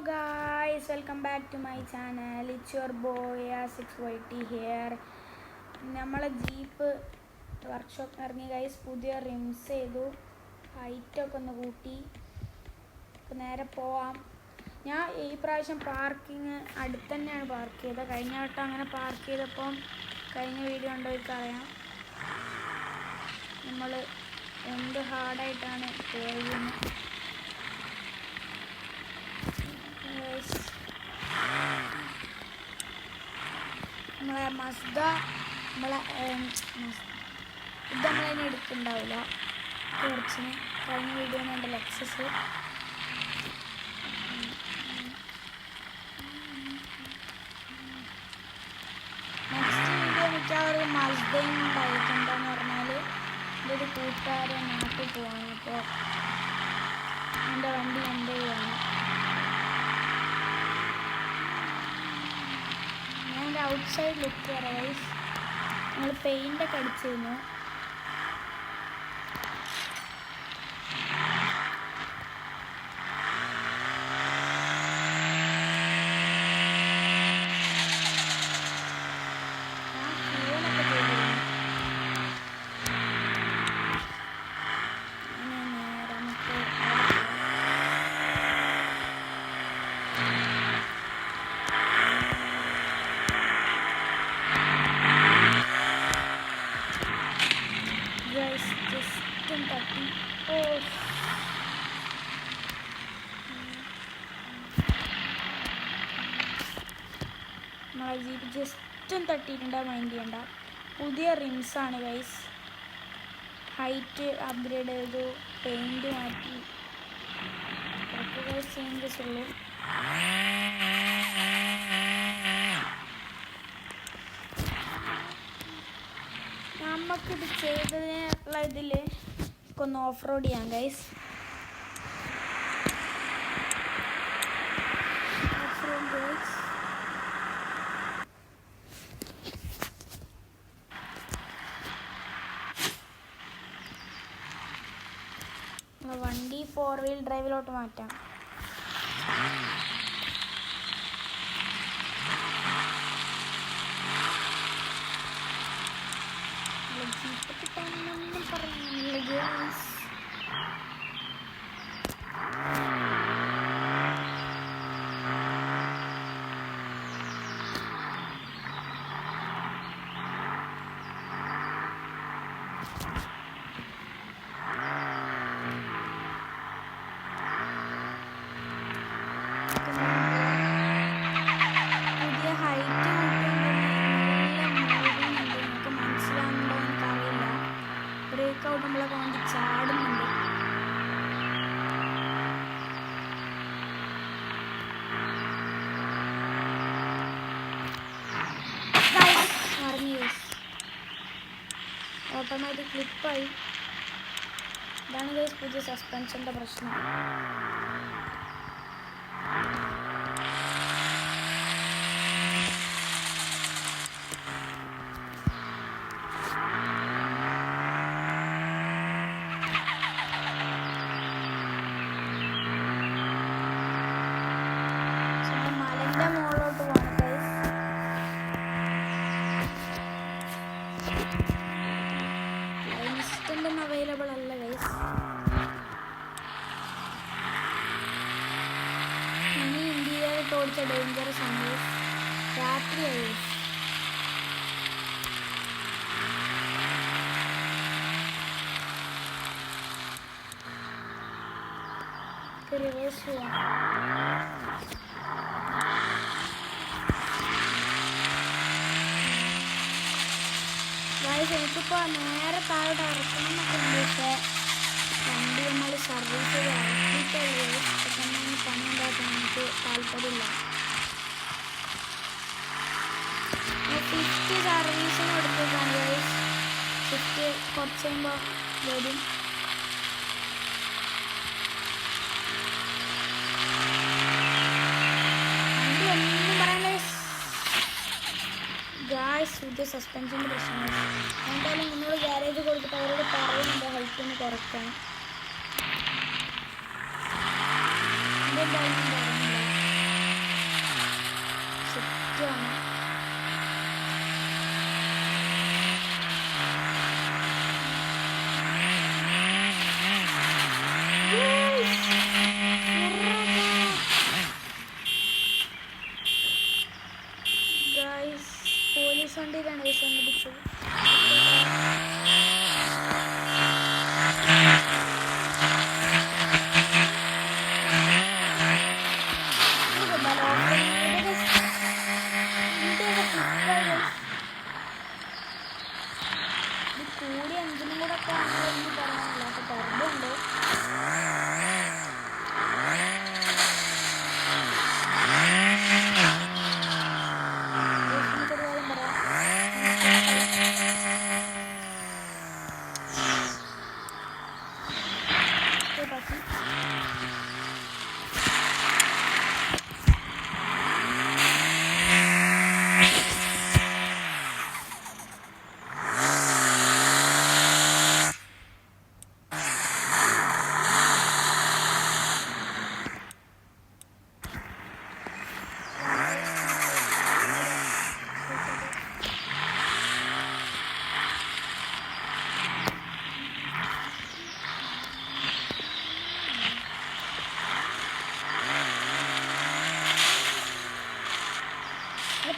guys, welcome back to my channel. It's your boy A6YT here. നമ്മളെ jeep workshop ഇറങ്ങി guys. പുതിയ റിംസ് ചെയ്തു, ഹൈറ്റൊക്കെ ഒന്ന് കൂട്ടി. അപ്പോൾ നേരെ പോവാം. ഞാൻ ഈ പ്രാവശ്യം പാർക്കിങ് അടുത്ത് തന്നെയാണ് പാർക്ക് ചെയ്തത്. കഴിഞ്ഞ വട്ടം അങ്ങനെ പാർക്ക് ചെയ്തപ്പം കഴിഞ്ഞ വീഡിയോ ഉണ്ടോയിക്കറിയാം. നമ്മൾ എന്ത് ഹാർഡായിട്ടാണ് പോകുന്നത്. നമ്മളെ മസ്ദ ഇത് നമ്മളതിനെ എടുക്കുന്നുണ്ടാവില്ല. കുറച്ച് കഴിഞ്ഞ വീഡിയോ ഉണ്ട് ലെക്സസ്. നെക്സ്റ്റ് വീഡിയോ മിക്കവാറും മസ്ദയും ഉണ്ടായിരിക്കും. എന്താന്ന് പറഞ്ഞാൽ എൻ്റെ ഒരു കൂട്ടുകാരൻ നാട്ടിൽ പോവാണ്. അപ്പോൾ എൻ്റെ വണ്ടി എൻ്റെ പോവാണ്. ഔട്ട് സൈഡ് ലുക്ക് റൈസ് ഞങ്ങൾ പെയിൻ്റൊക്കെ അടിച്ചിരുന്നു. നമ്മളെ ജീപ്പ് ജസ്റ്റും തട്ടിയിട്ടുണ്ടാ, മൈൻഡ് ചെയ്യണ്ട. പുതിയ റിംസാണ് ഗൈസ്. ഹൈറ്റ് അപ്ഗ്രേഡ് ചെയ്തു, പെയിൻറ്റ് മാറ്റി, കുറച്ച് ചേഞ്ചസ് ഉള്ളൂ. നമുക്കിത് ചെയ്തതിനുള്ള ഇതിൽ ഒന്ന് ഓഫ് റോഡ് ചെയ്യാം ഗൈസ്. Off road guys. വണ്ടി 4 വീൽ ഡ്രൈവിലോട്ട് മാറ്റാം. ജീപ്പ് കിട്ടാനൊന്നും പറയുന്നില്ല ഗൈസ്. പുതിയ ഹൈറ്റ് നിങ്ങൾക്ക് മനസ്സിലാവുന്നുണ്ടോ എനിക്കറിയില്ല. ബ്രേക്ക് ഔട്ട് നമ്മളൊക്കെ വേണ്ടി ചാടുന്നുണ്ട്. മറിഞ്ഞു ഓട്ടോമാറ്റിക് ക്ലിപ്പായി. ഇതാണ് ഗൈസ് പുതിയ സസ്പെൻഷൻ്റെ പ്രശ്നം. മലൻ്റെ മുകളിലോട്ട് പോകണം ഗൈസ്. ഇൻസ്റ്റൻ്റ് ഒന്നും അവൈലബിൾ അല്ല ഗൈസ്. ഇനി ഇന്ത്യയിലോട്ട് ഓടിച്ച ഡേഞ്ചറസ് ആണ് ഗൈസ്. രാത്രിയായി റിവേഴ്സ് പോവാം. എനിക്കിപ്പോൾ നേരെ താഴോട്ട് ഇറക്കണം എന്നൊക്കെ ഉണ്ട്. പക്ഷേ വണ്ടി നമ്മൾ സർവീസ് ചെയ്ത് ഇറക്കിയിട്ടുള്ളൂ. ഇപ്പം തന്നെ പണി ഉണ്ടാക്കാൻ എനിക്ക് താല്പര്യമില്ല. 50 സർവീസിന് കൊടുത്തേക്കാണ് ഗൈസ്. 50 കുറച്ച് കഴിയുമ്പോൾ വരും. വണ്ടി ഒന്നും പറയാൻ ഗായ്സ് പുതിയ സസ്പെൻഷൻ്റെ പ്രശ്നമാണ്. എന്തായാലും നിങ്ങൾ ഗ്യാരേജ് കൊടുത്തിട്ട് അവരോട് പറയുന്നുണ്ട് ഹൈറ്റ് ഒന്ന് കുറയ്ക്കാൻ. എന്തായാലും പറയുന്നില്ല. ആണ്. ഗൈസ് പോലീസ് വണ്ടിയിലാണ് ഗൈസ് ഒന്ന് പിടിച്ചത്. കൂടി എന്തിനും കൂടെ ഒക്കെ ആണെന്ന് പറയാനില്ല. അപ്പൊ ടർബുണ്ട്.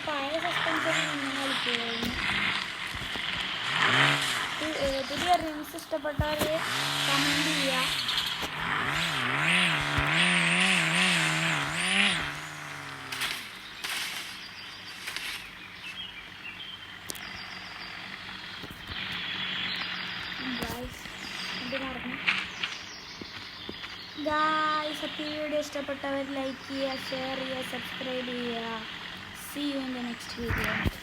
പഴയ സസ്പെൻഷൻ കളിക്കുകയായിരുന്നു. പുതിയ റിംസ് ഇഷ്ടപ്പെട്ടവർ കമൻറ്റ് ചെയ്യുക. ഗായ്സ് അപ്പോൾ ഈ വീഡിയോ ഇഷ്ടപ്പെട്ടവർ ലൈക്ക് ചെയ്യുക, ഷെയർ ചെയ്യുക, സബ്സ്ക്രൈബ് ചെയ്യുക. See you in the next video.